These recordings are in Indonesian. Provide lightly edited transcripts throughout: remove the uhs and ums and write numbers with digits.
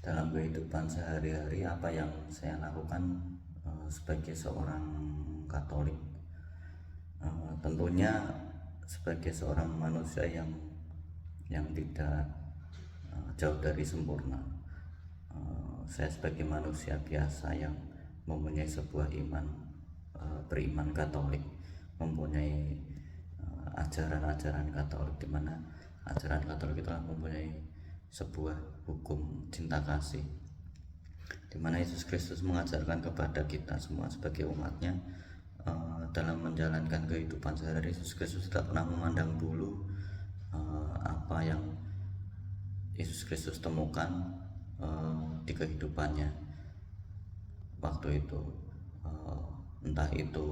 dalam kehidupan sehari-hari apa yang saya lakukan sebagai seorang Katolik. Tentunya sebagai seorang manusia yang tidak jauh dari sempurna, saya sebagai manusia biasa yang mempunyai sebuah iman, beriman Katolik, mempunyai ajaran-ajaran Katolik, di mana ajaran Katolik itu mempunyai sebuah hukum cinta kasih, di mana Yesus Kristus mengajarkan kepada kita semua sebagai umatnya, dalam menjalankan kehidupan sehari-hari. Yesus Kristus tidak pernah memandang bulu apa yang Yesus Kristus temukan di kehidupannya waktu itu, entah itu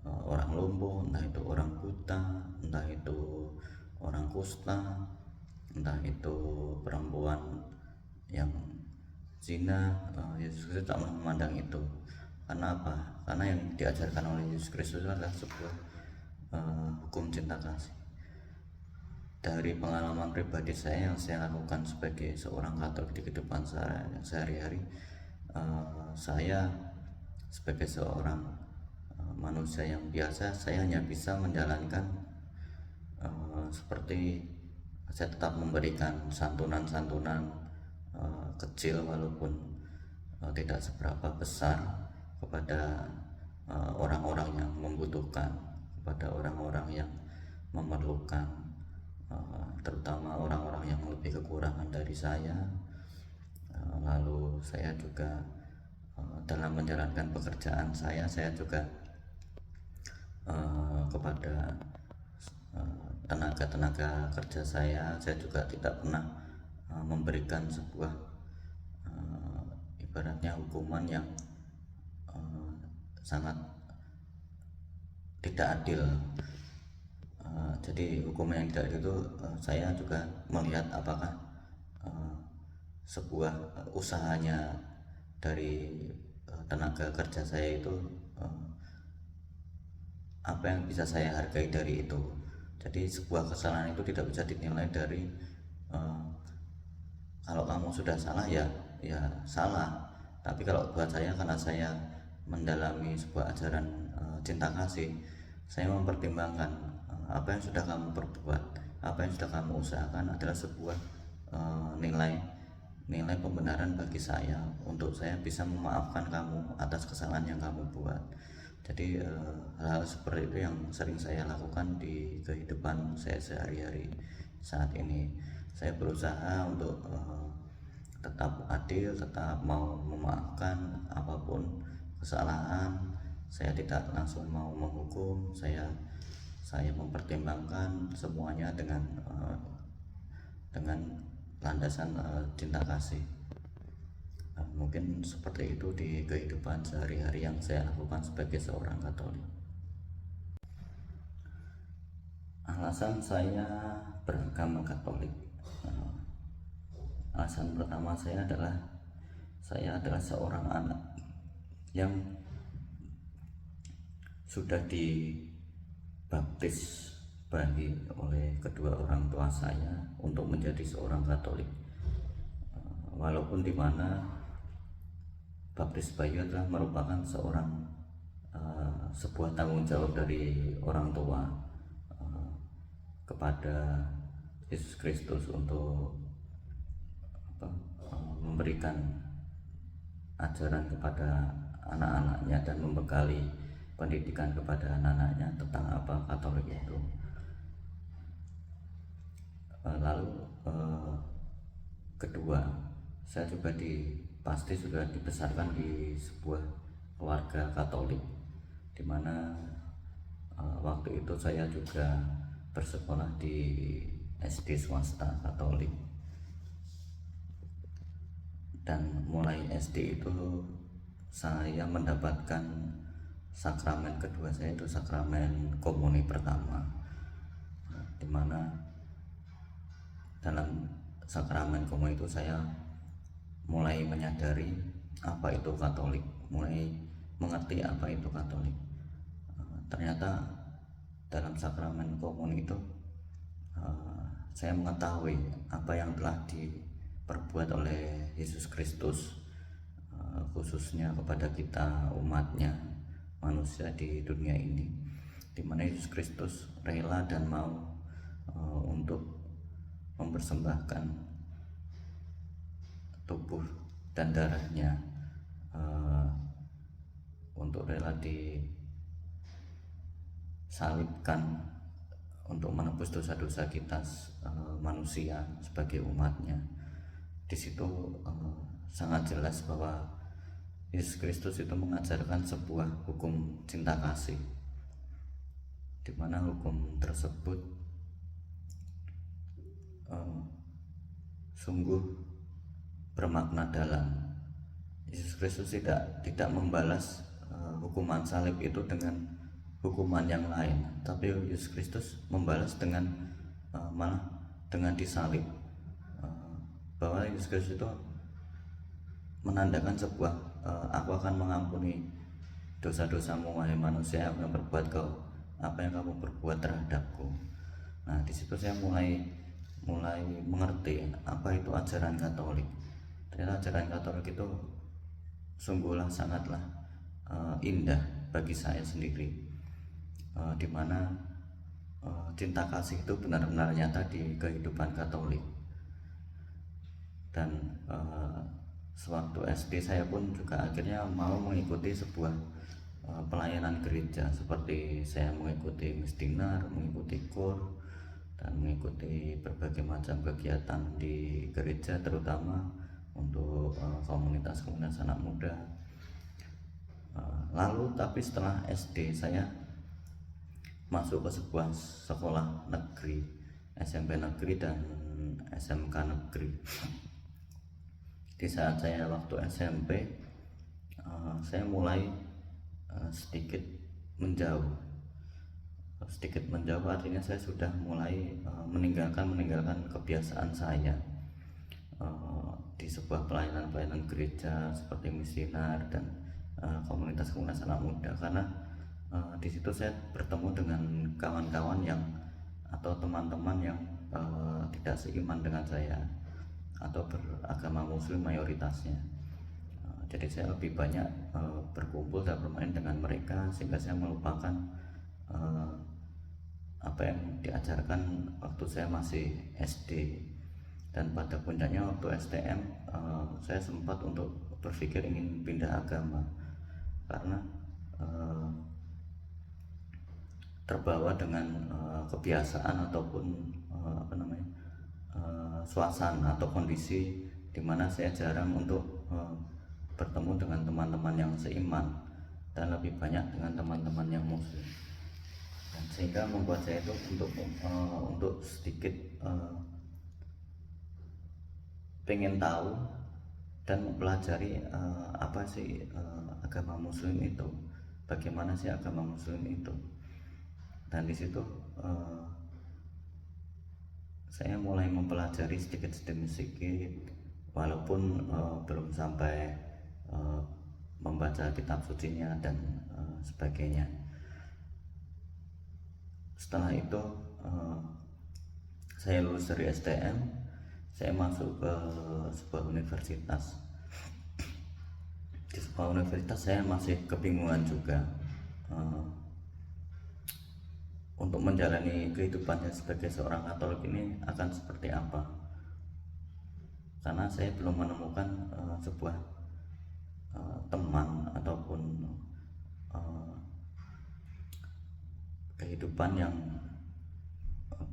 orang lumpuh, entah itu orang buta, entah itu orang kusta, entah itu perempuan yang zina. Yesus Kristus tak memandang itu. Karena apa? Karena yang diajarkan oleh Yesus Kristus adalah sebuah hukum cinta kasih. Dari pengalaman pribadi saya yang saya lakukan sebagai seorang Katolik di kehidupan sehari-hari, saya sebagai seorang manusia yang biasa, saya hanya bisa menjalankan seperti saya tetap memberikan santunan-santunan kecil walaupun tidak seberapa besar kepada orang-orang yang membutuhkan, kepada orang-orang yang memerlukan, terutama orang-orang yang lebih kekurangan dari saya. Lalu saya juga dalam menjalankan pekerjaan saya juga kepada tenaga kerja saya juga tidak pernah memberikan sebuah ibaratnya hukuman yang sangat tidak adil. Jadi hukuman yang tidak adil itu saya juga melihat apakah sebuah usahanya dari tenaga kerja saya itu, apa yang bisa saya hargai dari itu. Jadi sebuah kesalahan itu tidak bisa dinilai dari kalau kamu sudah salah ya salah. Tapi kalau buat saya, karena saya mendalami sebuah ajaran cinta kasih, saya mempertimbangkan apa yang sudah kamu perbuat, apa yang sudah kamu usahakan adalah sebuah nilai pembenaran bagi saya, untuk saya bisa memaafkan kamu atas kesalahan yang kamu buat. Jadi hal-hal seperti itu yang sering saya lakukan di kehidupan saya sehari-hari saat ini. Saya berusaha untuk tetap adil, tetap mau memaafkan apapun kesalahan. Saya tidak langsung mau menghukum, saya mempertimbangkan semuanya dengan landasan cinta kasih. Mungkin seperti itu di kehidupan sehari-hari yang saya lakukan sebagai seorang Katolik. Alasan saya beragama Katolik, alasan pertama saya adalah seorang anak yang sudah dibaptis oleh kedua orang tua saya untuk menjadi seorang Katolik. Walaupun di mana baptis bayi adalah merupakan sebuah tanggung jawab dari orang tua kepada Yesus Kristus untuk memberikan ajaran kepada anak-anaknya dan membekali pendidikan kepada anak-anaknya tentang apa Katolik itu. Lalu kedua, saya juga pasti sudah dibesarkan di sebuah keluarga Katolik, di mana waktu itu saya juga bersekolah di SD swasta Katolik, dan mulai SD itu saya mendapatkan sakramen kedua saya, itu sakramen komuni pertama, di mana dalam sakramen komuni itu saya mulai menyadari apa itu Katolik, mulai mengerti apa itu Katolik. Ternyata dalam sakramen komuni itu saya mengetahui apa yang telah diperbuat oleh Yesus Kristus, khususnya kepada kita umatnya, manusia di dunia ini, di mana Yesus Kristus rela dan mau untuk mempersembahkan tubuh dan darahnya, untuk rela disalibkan untuk menebus dosa-dosa kita manusia sebagai umatnya. Di situ sangat jelas bahwa Yesus Kristus itu mengajarkan sebuah hukum cinta kasih, di mana hukum tersebut sungguh bermakna dalam. Yesus Kristus tidak membalas hukuman salib itu dengan hukuman yang lain, tapi Yesus Kristus membalas dengan malah dengan disalib, bahwa Yesus Kristus itu menandakan sebuah aku akan mengampuni dosa-dosamu wahai manusia yang berbuat apa yang kamu berbuat terhadapku. Nah, di situ saya mulai mengerti apa itu ajaran Katolik. Ternyata ajaran Katolik itu sungguhlah sangatlah indah bagi saya sendiri, di mana cinta kasih itu benar-benar nyata di kehidupan Katolik. Dan sewaktu SD saya pun juga akhirnya mau mengikuti sebuah pelayanan gereja, seperti saya mengikuti misdinar, mengikuti KUR, dan mengikuti berbagai macam kegiatan di gereja, terutama untuk komunitas anak muda. Lalu tapi setelah SD saya masuk ke sebuah sekolah negeri, SMP negeri dan SMK negeri. Di saat saya waktu SMP, saya mulai sedikit menjauh artinya saya sudah mulai meninggalkan kebiasaan saya di sebuah pelayanan gereja seperti misinar dan komunitas anak muda, karena di situ saya bertemu dengan kawan-kawan yang atau teman-teman yang tidak seiman dengan saya atau beragama muslim mayoritasnya. Jadi saya lebih banyak berkumpul dan bermain dengan mereka, sehingga saya melupakan apa yang diajarkan waktu saya masih SD. Dan pada puncaknya waktu STM, saya sempat untuk berpikir ingin pindah agama, karena terbawa dengan kebiasaan ataupun suasana atau kondisi di mana saya jarang untuk bertemu dengan teman-teman yang seiman dan lebih banyak dengan teman-teman yang muslim, dan sehingga membuat saya itu untuk sedikit pengen tahu dan mempelajari apa sih agama muslim itu, bagaimana sih agama muslim itu. Dan di situ saya mulai mempelajari sedikit demi sedikit, walaupun belum sampai membaca kitab sucinya dan sebagainya. Setelah itu saya lulus dari STM, saya masuk ke sebuah universitas. Di sebuah universitas saya masih kebingungan juga untuk menjalani kehidupannya sebagai seorang Katolik ini akan seperti apa, karena saya belum menemukan sebuah teman ataupun kehidupan yang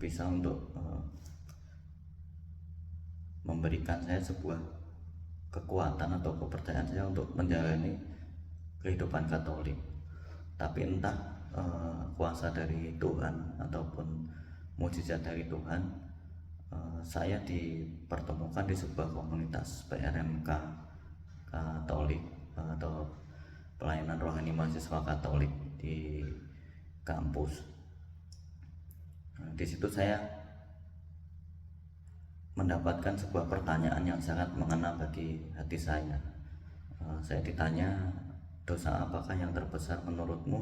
bisa untuk memberikan saya sebuah kekuatan atau kepercayaan saya untuk menjalani kehidupan Katolik. Tapi entah kuasa dari Tuhan ataupun mujizat dari Tuhan, saya dipertemukan di sebuah komunitas PRMK Katolik atau pelayanan rohani mahasiswa Katolik di kampus. Di situ saya mendapatkan sebuah pertanyaan yang sangat mengena bagi hati saya. Saya ditanya, dosa apakah yang terbesar menurutmu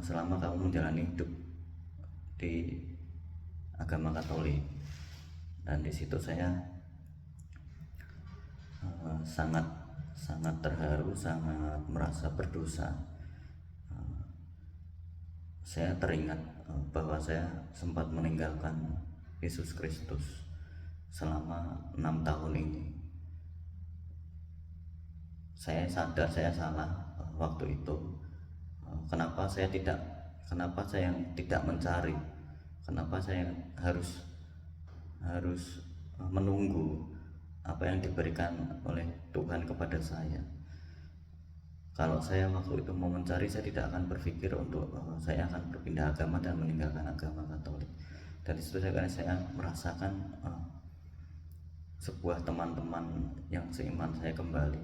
selama kamu menjalani hidup di agama Katolik? Dan di situ saya sangat sangat terharu, sangat merasa berdosa. Saya teringat bahwa saya sempat meninggalkan Yesus Kristus selama 6 tahun ini. Saya sadar saya salah waktu itu. Kenapa saya tidak mencari, kenapa saya harus menunggu apa yang diberikan oleh Tuhan kepada saya. Kalau saya waktu itu mau mencari, saya tidak akan berpikir untuk saya akan berpindah agama dan meninggalkan agama Katolik. Dan itu saya merasakan sebuah teman-teman yang seiman saya kembali.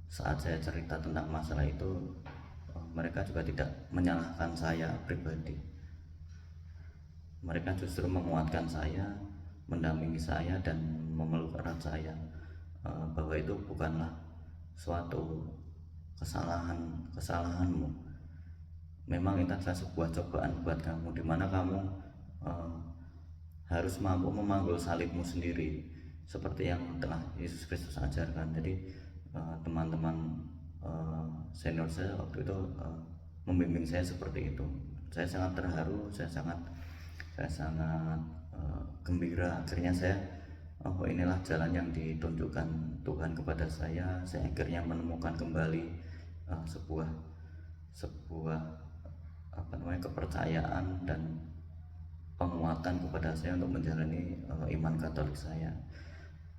Saat saya cerita tentang masalah itu, mereka juga tidak menyalahkan saya pribadi. Mereka justru menguatkan saya, mendampingi saya, dan memeluk erat saya bahwa itu bukanlah suatu kesalahanmu. Memang itu adalah sebuah cobaan buat kamu, di mana kamu harus mampu memanggul salibmu sendiri, seperti yang telah Yesus Kristus ajarkan. Jadi teman-teman senior saya waktu itu membimbing saya seperti itu. Saya sangat terharu, saya sangat gembira. Akhirnya saya inilah jalan yang ditunjukkan Tuhan kepada saya. Saya akhirnya menemukan kembali sebuah kepercayaan dan penguatan kepada saya untuk menjalani iman Katolik saya.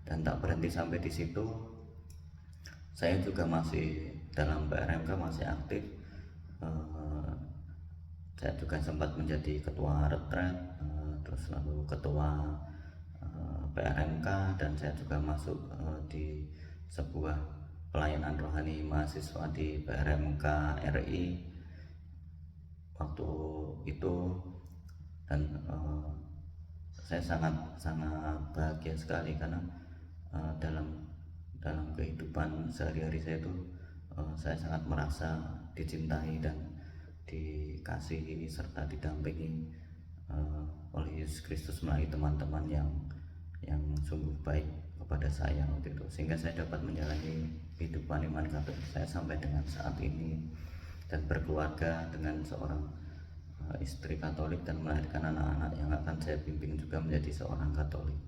Dan tak berhenti sampai di situ, saya juga masih dalam PRMK masih aktif. Saya juga sempat menjadi ketua retret, terus lalu ketua PRMK, dan saya juga masuk di sebuah pelayanan rohani mahasiswa di PRMK RI waktu itu. Dan saya sangat bahagia sekali karena dalam kehidupan sehari-hari saya itu saya sangat merasa dicintai dan dikasihi serta didampingi oleh Yesus Kristus melalui teman-teman yang sungguh baik kepada saya waktu itu, sehingga saya dapat menjalani kehidupan iman Katolik saya sampai dengan saat ini, dan berkeluarga dengan seorang istri Katolik dan melahirkan anak-anak yang akan saya bimbing juga menjadi seorang Katolik.